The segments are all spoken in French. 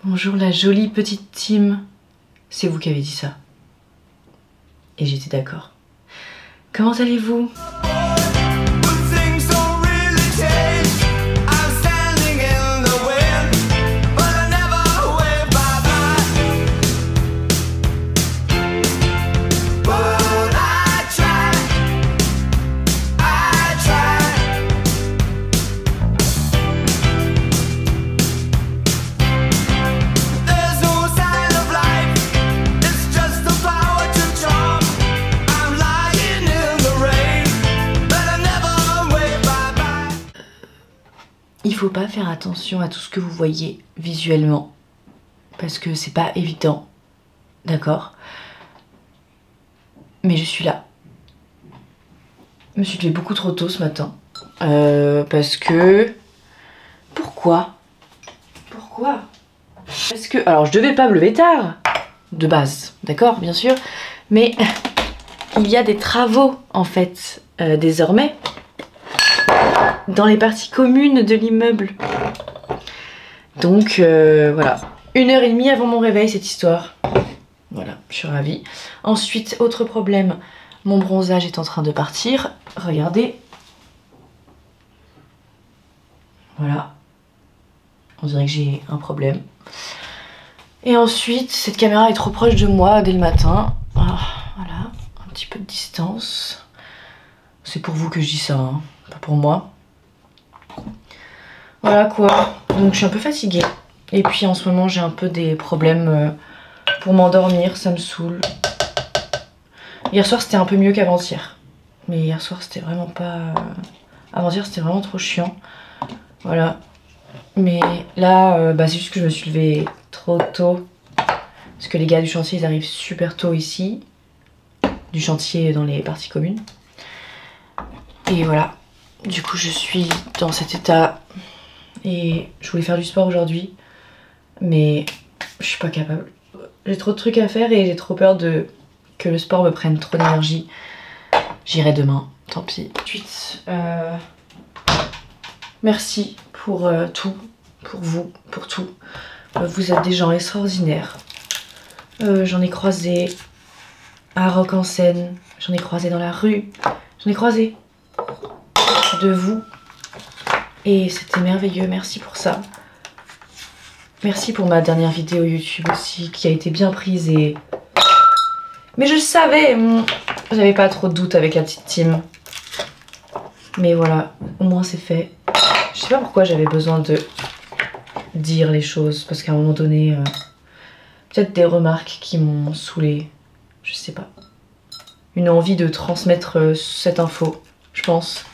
Bonjour la jolie petite team. C'est vous qui avez dit ça. Et j'étais d'accord. Comment allez-vous ? Il faut pas faire attention à tout ce que vous voyez visuellement parce que c'est pas évident, d'accord? Mais je suis là. Je me suis levée beaucoup trop tôt ce matin parce que... Pourquoi? Parce que... Alors je devais pas me lever tard, de base, d'accord, bien sûr, mais il y a des travaux en fait désormais dans les parties communes de l'immeuble. Donc voilà, 1h30 avant mon réveil cette histoire. Voilà, je suis ravie. Ensuite, autre problème, mon bronzage est en train de partir. Regardez. Voilà. On dirait que j'ai un problème. Et ensuite, cette caméra est trop proche de moi dès le matin. Ah, voilà, un petit peu de distance. C'est pour vous que je dis ça, hein, pas pour moi. Voilà quoi, donc je suis un peu fatiguée. Et puis en ce moment j'ai un peu des problèmes pour m'endormir, ça me saoule. Hier soir c'était un peu mieux qu'avant-hier. Mais hier soir c'était vraiment pas... Avant-hier c'était vraiment trop chiant. Voilà. Mais là, c'est juste que je me suis levée trop tôt. Parce que les gars du chantier ils arrivent super tôt ici. Du chantier dans les parties communes. Et voilà. Du coup je suis dans cet état... Et je voulais faire du sport aujourd'hui, mais je suis pas capable. J'ai trop de trucs à faire et j'ai trop peur que le sport me prenne trop d'énergie. J'irai demain, tant pis. Ensuite, merci pour tout, pour vous, pour tout. Vous êtes des gens extraordinaires. J'en ai croisé à Rock en Seine, j'en ai croisé dans la rue, j'en ai croisé de vous. Et c'était merveilleux, merci pour ça. Merci pour ma dernière vidéo YouTube aussi, qui a été bien prise et... Mais je savais, j'avais pas trop de doute avec la petite team. Mais voilà, au moins c'est fait. Je sais pas pourquoi j'avais besoin de dire les choses, parce qu'à un moment donné, peut-être des remarques qui m'ont saoulée, je sais pas. Une envie de transmettre cette info, je pense.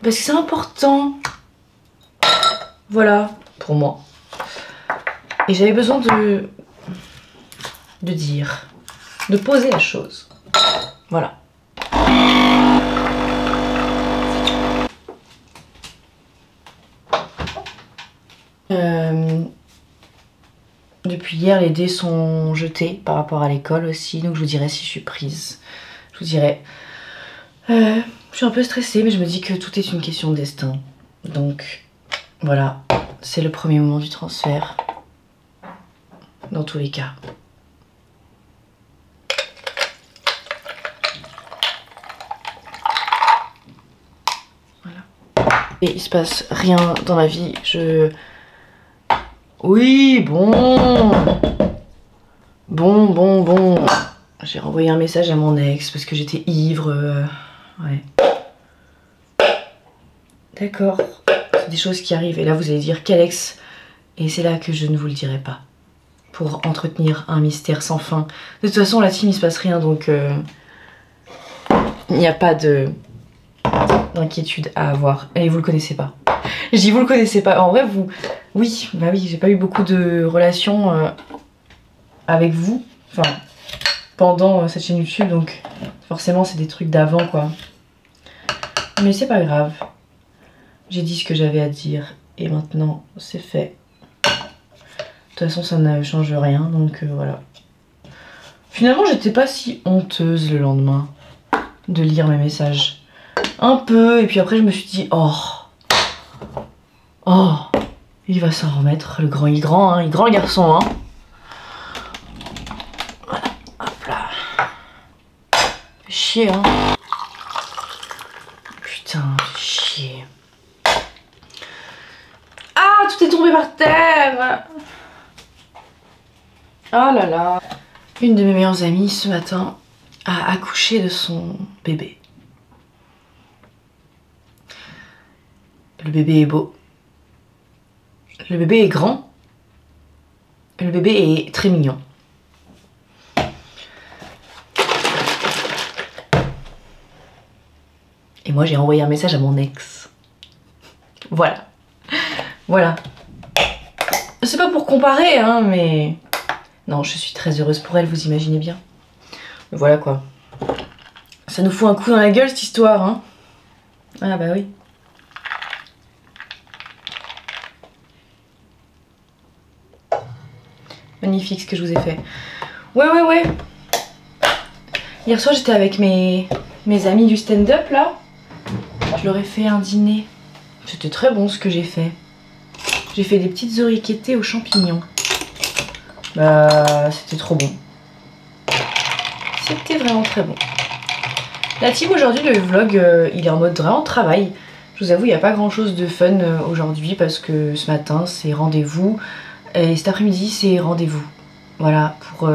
Parce que c'est important. Voilà, pour moi. Et j'avais besoin de dire, de poser la chose. Voilà. Depuis hier, les dés sont jetés par rapport à l'école aussi. Donc je vous dirai si je suis prise. Je vous dirai... je suis un peu stressée, mais je me dis que tout est une question de destin. Donc, voilà, c'est le premier moment du transfert. Dans tous les cas. Voilà. Et il se passe rien dans ma vie. Oui, bon. Bon. J'ai renvoyé un message à mon ex parce que j'étais ivre. Ouais. D'accord, c'est des choses qui arrivent et là vous allez dire quel ex, et c'est là que je ne vous le dirai pas pour entretenir un mystère sans fin. De toute façon la team il se passe rien donc il n'y a pas d'inquiétude à avoir et vous le connaissez pas. Je dis vous le connaissez pas, en vrai vous... Oui, bah oui, j'ai pas eu beaucoup de relations avec vous, enfin pendant cette chaîne YouTube donc forcément c'est des trucs d'avant quoi. Mais c'est pas grave. J'ai dit ce que j'avais à dire et maintenant c'est fait. De toute façon ça ne change rien donc voilà. Finalement j'étais pas si honteuse le lendemain de lire mes messages. Un peu et puis après je me suis dit oh. Il va s'en remettre, le grand, il est grand, hein, il est grand le garçon, hein. Voilà, hop là. Fait chier, hein. Putain, fait chier. Ah, tout est tombé par terre. Oh là là. Une de mes meilleures amies ce matin a accouché de son bébé. Le bébé est beau. Le bébé est grand. Le bébé est très mignon. Et moi j'ai envoyé un message à mon ex. Voilà. Voilà. C'est pas pour comparer, hein, mais... Non, je suis très heureuse pour elle, vous imaginez bien. Mais voilà quoi. Ça nous fout un coup dans la gueule cette histoire, hein. Ah bah oui. Magnifique ce que je vous ai fait. Ouais. Hier soir j'étais avec mes amis du stand-up là. Je leur ai fait un dîner. C'était très bon ce que j'ai fait. J'ai fait des petites orecchiette aux champignons. Bah c'était trop bon. C'était vraiment très bon. La team aujourd'hui, le vlog il est en mode vraiment travail. Je vous avoue il n'y a pas grand chose de fun aujourd'hui parce que ce matin c'est rendez-vous. Et cet après-midi c'est rendez-vous. Voilà, pour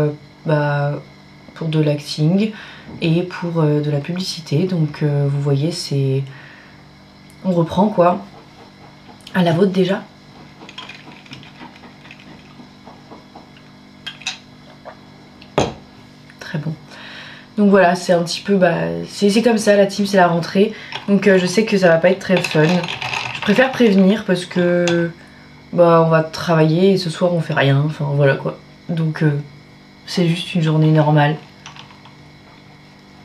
de l'acting et pour de la publicité. Donc vous voyez, c'est... On reprend quoi. À la vôtre déjà. Très bon. Donc voilà, c'est un petit peu... c'est comme ça, la team, c'est la rentrée. Donc je sais que ça va pas être très fun. Je préfère prévenir parce que... on va travailler et ce soir on fait rien. Enfin voilà quoi. Donc c'est juste une journée normale.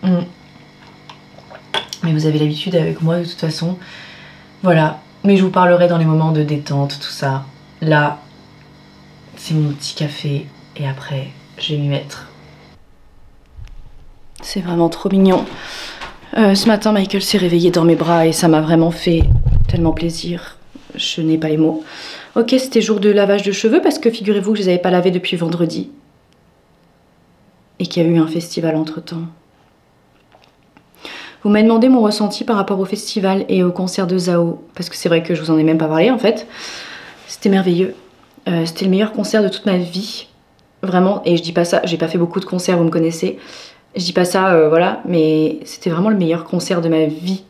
Mais vous avez l'habitude avec moi de toute façon. Voilà. Mais je vous parlerai dans les moments de détente, tout ça. Là, c'est mon petit café. Et après, je vais m'y mettre. C'est vraiment trop mignon. Ce matin, Michael s'est réveillé dans mes bras et ça m'a vraiment fait tellement plaisir. Je n'ai pas les mots. Ok, c'était jour de lavage de cheveux parce que figurez-vous que je les avais pas lavés depuis vendredi. Et qu'il y a eu un festival entre-temps. Vous m'avez demandé mon ressenti par rapport au festival et au concert de Zao. Parce que c'est vrai que je vous en ai même pas parlé en fait. C'était merveilleux. C'était le meilleur concert de toute ma vie. Vraiment. Et je dis pas ça, j'ai pas fait beaucoup de concerts, vous me connaissez. Je dis pas ça, voilà. Mais c'était vraiment le meilleur concert de ma vie.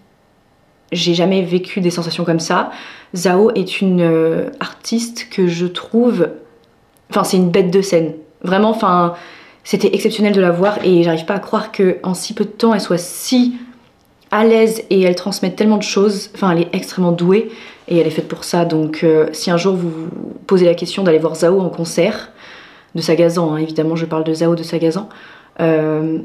J'ai jamais vécu des sensations comme ça. Zao est une artiste que je trouve... Enfin, c'est une bête de scène. Vraiment, enfin... C'était exceptionnel de la voir et j'arrive pas à croire qu'en si peu de temps, elle soit si à l'aise et elle transmet tellement de choses. Enfin, elle est extrêmement douée et elle est faite pour ça. Donc, si un jour vous vous posez la question d'aller voir Zao en concert, de Sagazan, hein, évidemment, je parle de Zao de Sagazan, allez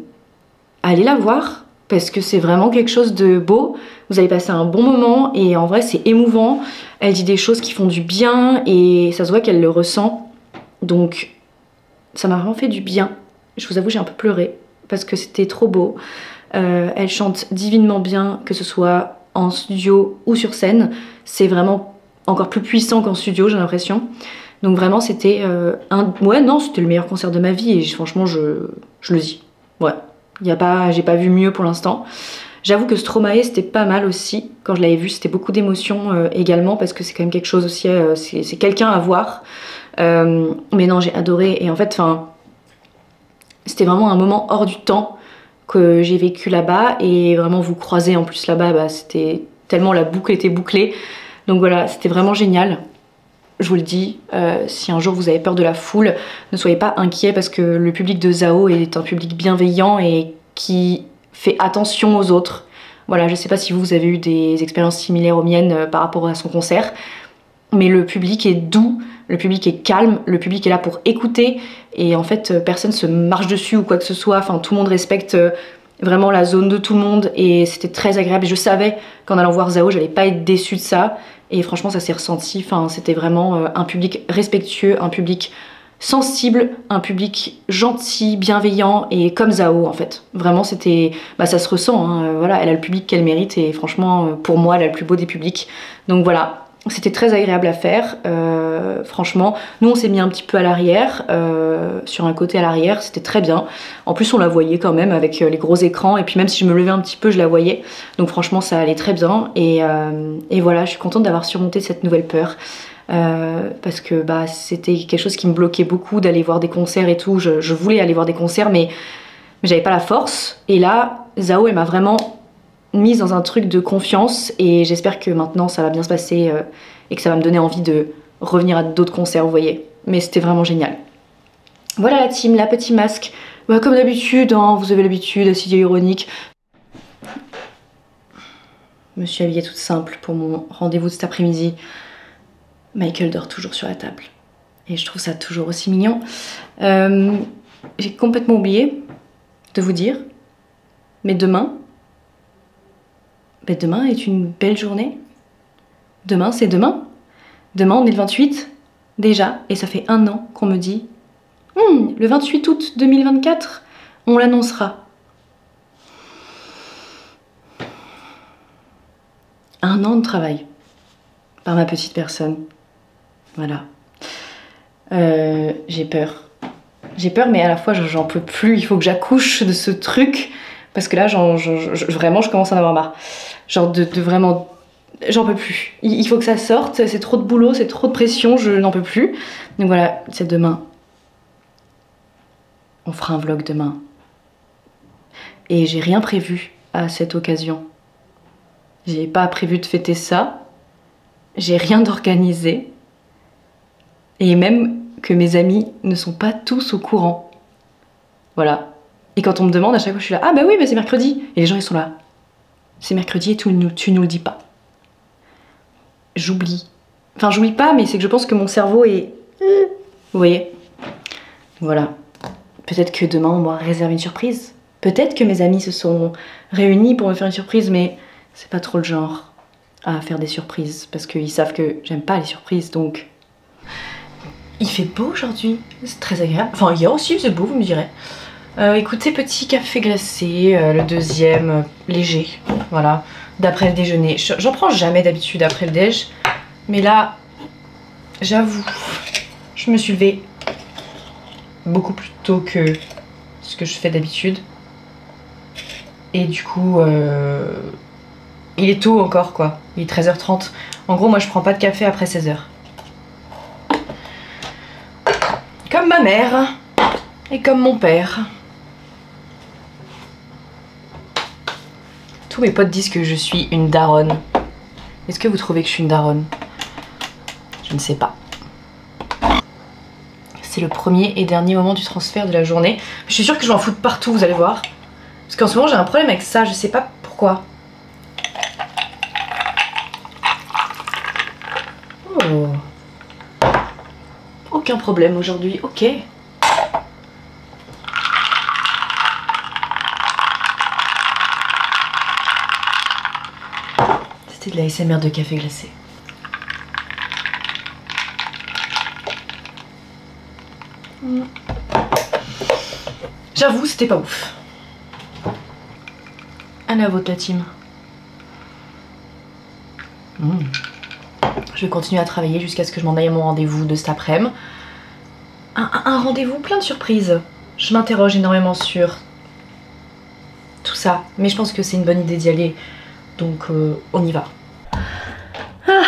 la voir parce que c'est vraiment quelque chose de beau. Vous allez passer un bon moment et en vrai, c'est émouvant. Elle dit des choses qui font du bien et ça se voit qu'elle le ressent. Donc, ça m'a vraiment fait du bien. Je vous avoue, j'ai un peu pleuré parce que c'était trop beau. Elle chante divinement bien, que ce soit en studio ou sur scène. C'est vraiment encore plus puissant qu'en studio, j'ai l'impression. Donc vraiment, c'était ouais, non, c'était le meilleur concert de ma vie et franchement, je le dis. Ouais, j'ai pas vu mieux pour l'instant. J'avoue que Stromae, c'était pas mal aussi. Quand je l'avais vu, c'était beaucoup d'émotions également parce que c'est quand même quelque chose aussi, c'est quelqu'un à voir. Mais non, j'ai adoré et en fait, enfin... C'était vraiment un moment hors du temps que j'ai vécu là-bas et vraiment vous croiser en plus là-bas, c'était tellement la boucle était bouclée. Donc voilà, c'était vraiment génial. Je vous le dis, si un jour vous avez peur de la foule, ne soyez pas inquiets parce que le public de Zao est un public bienveillant et qui fait attention aux autres. Voilà, je sais pas si vous avez eu des expériences similaires aux miennes par rapport à son concert, mais le public est doux. Le public est calme, le public est là pour écouter et en fait personne se marche dessus ou quoi que ce soit, enfin tout le monde respecte vraiment la zone de tout le monde et c'était très agréable. Je savais qu'en allant voir Zao, j'allais pas être déçue de ça et franchement ça s'est ressenti, enfin c'était vraiment un public respectueux, un public sensible, un public gentil, bienveillant et comme Zao en fait. Vraiment c'était, ça se ressent, hein, voilà, elle a le public qu'elle mérite et franchement pour moi elle a le plus beau des publics. Donc voilà. C'était très agréable à faire, franchement. Nous on s'est mis un petit peu à l'arrière, sur un côté à l'arrière, c'était très bien. En plus on la voyait quand même avec les gros écrans, et puis même si je me levais un petit peu je la voyais. Donc franchement ça allait très bien, et voilà, je suis contente d'avoir surmonté cette nouvelle peur. Parce que bah, c'était quelque chose qui me bloquait beaucoup d'aller voir des concerts et tout. Je voulais aller voir des concerts mais j'avais pas la force. Et là, Zao elle m'a vraiment mise dans un truc de confiance et j'espère que maintenant ça va bien se passer et que ça va me donner envie de revenir à d'autres concerts, vous voyez. Mais c'était vraiment génial. Voilà la team, la petit masque. Bah, comme d'habitude, hein, vous avez l'habitude, assidu ironique. Je me suis habillée toute simple pour mon rendez-vous de cet après-midi. Michael dort toujours sur la table. Et je trouve ça toujours aussi mignon. J'ai complètement oublié de vous dire, mais demain est une belle journée. Demain, c'est demain. Demain, on est le 28, déjà, et ça fait 1 an qu'on me dit le 28 août 2024, on l'annoncera. 1 an de travail par ma petite personne. Voilà. J'ai peur. J'ai peur, mais à la fois, j'en peux plus. Il faut que j'accouche de ce truc. Parce que là, vraiment, je commence à en avoir marre. Genre de vraiment... J'en peux plus. Il faut que ça sorte. C'est trop de boulot, c'est trop de pression. Je n'en peux plus. Donc voilà, c'est demain. On fera un vlog demain. Et j'ai rien prévu à cette occasion. J'ai pas prévu de fêter ça. J'ai rien d'organisé. Et même que mes amis ne sont pas tous au courant. Voilà. Et quand on me demande, à chaque fois je suis là, ah bah oui, bah c'est mercredi. Et les gens ils sont là, c'est mercredi et tu nous le dis pas. J'oublie. Enfin j'oublie pas, mais c'est que je pense que mon cerveau est... Vous voyez. Voilà. Peut-être que demain on va réserver une surprise. Peut-être que mes amis se sont réunis pour me faire une surprise, mais c'est pas trop le genre à faire des surprises. Parce qu'ils savent que j'aime pas les surprises, donc... Il fait beau aujourd'hui, c'est très agréable. Enfin hier aussi il faisait beau, vous me direz. Écoutez, petit café glacé, le deuxième, léger, voilà, d'après le déjeuner. J'en prends jamais d'habitude après le déj, mais là, j'avoue, je me suis levée beaucoup plus tôt que ce que je fais d'habitude. Et du coup, il est tôt encore quoi, il est 13h30. En gros, moi je prends pas de café après 16h. Comme ma mère et comme mon père. Tous mes potes disent que je suis une daronne. Est-ce que vous trouvez que je suis une daronne? Je ne sais pas. C'est le premier et dernier moment du transfert de la journée. Je suis sûre que je vais en foutre partout, vous allez voir. Parce qu'en ce moment j'ai un problème avec ça, je sais pas pourquoi. Oh. Aucun problème aujourd'hui, ok. C'était de la ASMR de café glacé. J'avoue, c'était pas ouf. À la vôtre la team. Je vais continuer à travailler jusqu'à ce que je m'en aille à mon rendez-vous de cet après-midi. Un rendez-vous plein de surprises. Je m'interroge énormément sur tout ça, mais je pense que c'est une bonne idée d'y aller. Donc on y va. Ah,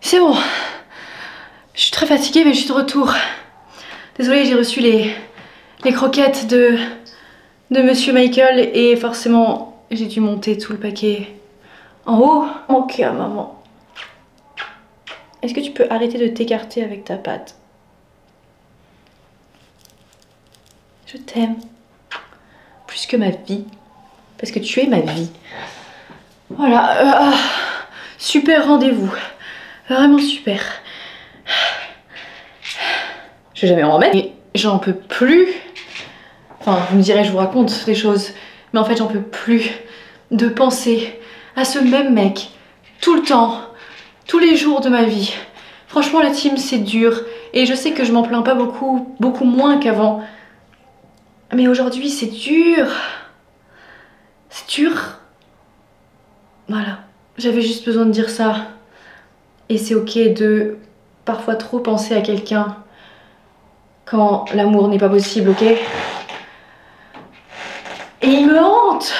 c'est bon. Je suis très fatiguée mais je suis de retour. Désolée, j'ai reçu les croquettes de Monsieur Michael et forcément j'ai dû monter tout le paquet en haut. Ok maman. Est-ce que tu peux arrêter de t'écarter avec ta patte? Je t'aime. Plus que ma vie. Parce que tu es ma vie. Voilà. Super rendez-vous. Vraiment super. Je vais jamais en remettre. Et j'en peux plus. Enfin, vous me direz, je vous raconte des choses. Mais en fait, j'en peux plus de penser à ce même mec. Tout le temps. Tous les jours de ma vie. Franchement, la team, c'est dur. Et je sais que je m'en plains pas beaucoup. Beaucoup moins qu'avant. Mais aujourd'hui, c'est dur. C'est dur. Voilà. J'avais juste besoin de dire ça. Et c'est ok de parfois trop penser à quelqu'un quand l'amour n'est pas possible, ok? Et il me hante!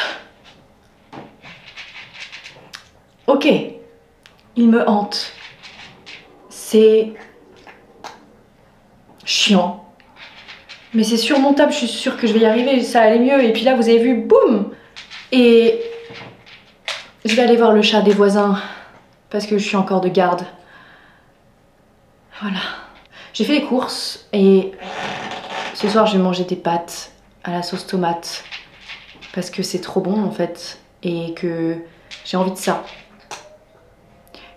Ok, il me hante. C'est chiant. Mais c'est surmontable, je suis sûre que je vais y arriver, ça allait mieux. Et puis là, vous avez vu, boum! Et je vais aller voir le chat des voisins parce que je suis encore de garde. Voilà. J'ai fait les courses et ce soir, je vais manger des pâtes à la sauce tomate parce que c'est trop bon en fait et que j'ai envie de ça.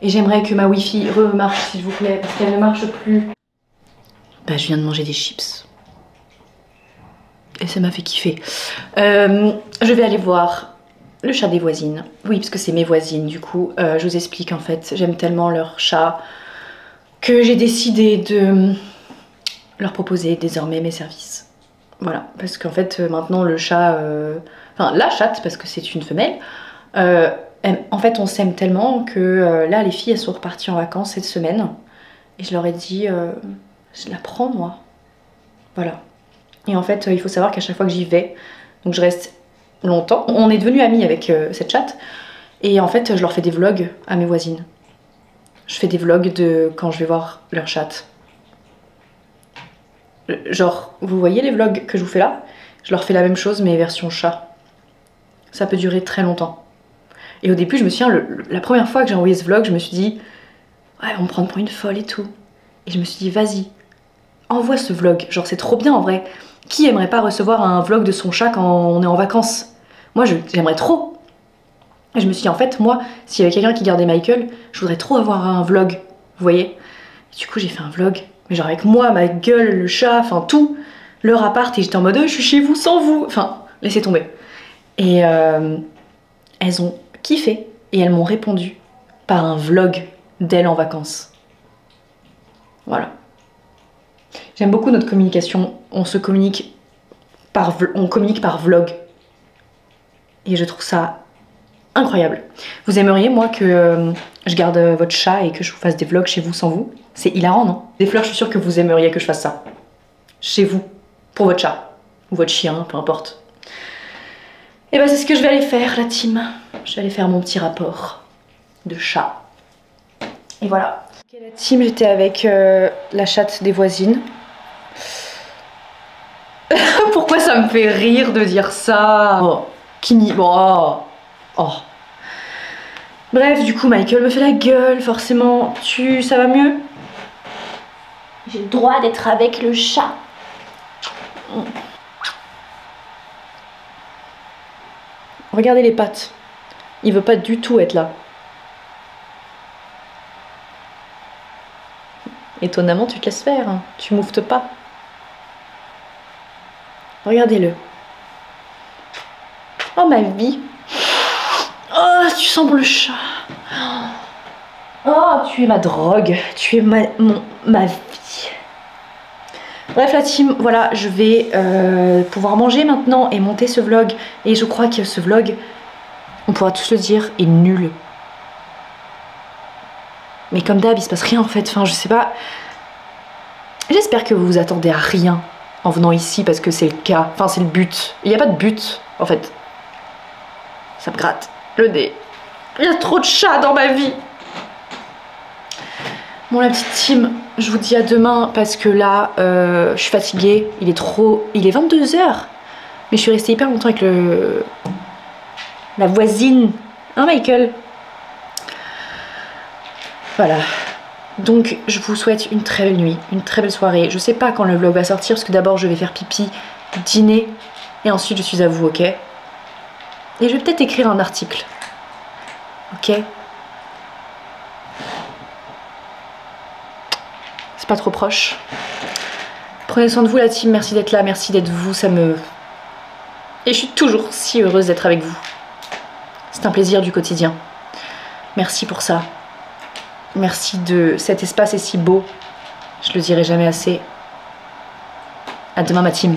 Et j'aimerais que ma Wi-Fi remarche s'il vous plaît parce qu'elle ne marche plus. Bah, je viens de manger des chips. Et ça m'a fait kiffer. Je vais aller voir le chat des voisines. Oui, parce que c'est mes voisines du coup. Je vous explique en fait, j'aime tellement leur chat que j'ai décidé de leur proposer désormais mes services. Voilà, parce qu'en fait maintenant le chat... Enfin la chatte, parce que c'est une femelle, en fait on s'aime tellement que là les filles elles sont reparties en vacances cette semaine. Et je leur ai dit, je la prends moi. Voilà. Et en fait, il faut savoir qu'à chaque fois que j'y vais, donc je reste longtemps. On est devenus amis avec cette chatte. Et en fait, je leur fais des vlogs à mes voisines. Je fais des vlogs de quand je vais voir leur chatte. Genre, vous voyez les vlogs que je vous fais là? Je leur fais la même chose, mais version chat. Ça peut durer très longtemps. Et au début, je me souviens, la première fois que j'ai envoyé ce vlog, je me suis dit, ouais, on me prend pour une folle et tout. Et je me suis dit, vas-y, envoie ce vlog. Genre, c'est trop bien en vrai. Qui aimerait pas recevoir un vlog de son chat quand on est en vacances? Moi, j'aimerais trop. Et je me suis dit, en fait, moi, s'il y avait quelqu'un qui gardait Michael, je voudrais trop avoir un vlog. Vous voyez? Et du coup, j'ai fait un vlog. Mais genre avec moi, ma gueule, le chat, enfin tout. Leur appart. Et j'étais en mode, oh, je suis chez vous sans vous. Enfin, laissez tomber. Et elles ont kiffé. Et elles m'ont répondu par un vlog d'elles en vacances. Voilà. J'aime beaucoup notre communication. On communique par vlog. Et je trouve ça incroyable. Vous aimeriez, moi, que je garde votre chat et que je vous fasse des vlogs chez vous sans vous? C'est hilarant, non? Des fleurs, je suis sûre que vous aimeriez que je fasse ça. Chez vous. Pour votre chat. Ou votre chien, peu importe. Et bah, c'est ce que je vais aller faire, la team. Je vais aller faire mon petit rapport de chat. Et voilà. Ok, la team, j'étais avec la chatte des voisines. Pourquoi ça me fait rire de dire ça? Oh, Kimi, bon, oh. Bref, du coup, Michael me fait la gueule, forcément. Ça va mieux? J'ai le droit d'être avec le chat. Regardez les pattes. Il veut pas du tout être là. Étonnamment, tu te laisses faire, hein. Tu mouftes pas. Regardez-le. Oh ma vie. Oh, tu sens bon le chat. Oh, tu es ma drogue. Tu es ma vie. Bref la team, voilà, je vais pouvoir manger maintenant et monter ce vlog. Et je crois que ce vlog, on pourra tous le dire, est nul. Mais comme d'hab, il se passe rien en fait. Enfin, je sais pas. J'espère que vous vous attendez à rien en venant ici parce que c'est le cas. Enfin, c'est le but. Il n'y a pas de but en fait. Ça me gratte le nez. Il y a trop de chats dans ma vie. Bon, la petite team, je vous dis à demain parce que là, je suis fatiguée. Il est 22 h. Mais je suis restée hyper longtemps avec la voisine. Hein, Michael? Voilà. Donc, je vous souhaite une très belle nuit, une très belle soirée. Je sais pas quand le vlog va sortir parce que d'abord, je vais faire pipi, dîner et ensuite, je suis à vous, ok? Et je vais peut-être écrire un article. Ok? C'est pas trop proche. Prenez soin de vous la team, merci d'être là, merci d'être vous, ça me... Et je suis toujours si heureuse d'être avec vous. C'est un plaisir du quotidien. Merci pour ça. Merci de cet espace est si beau. Je le dirai jamais assez. À demain ma team.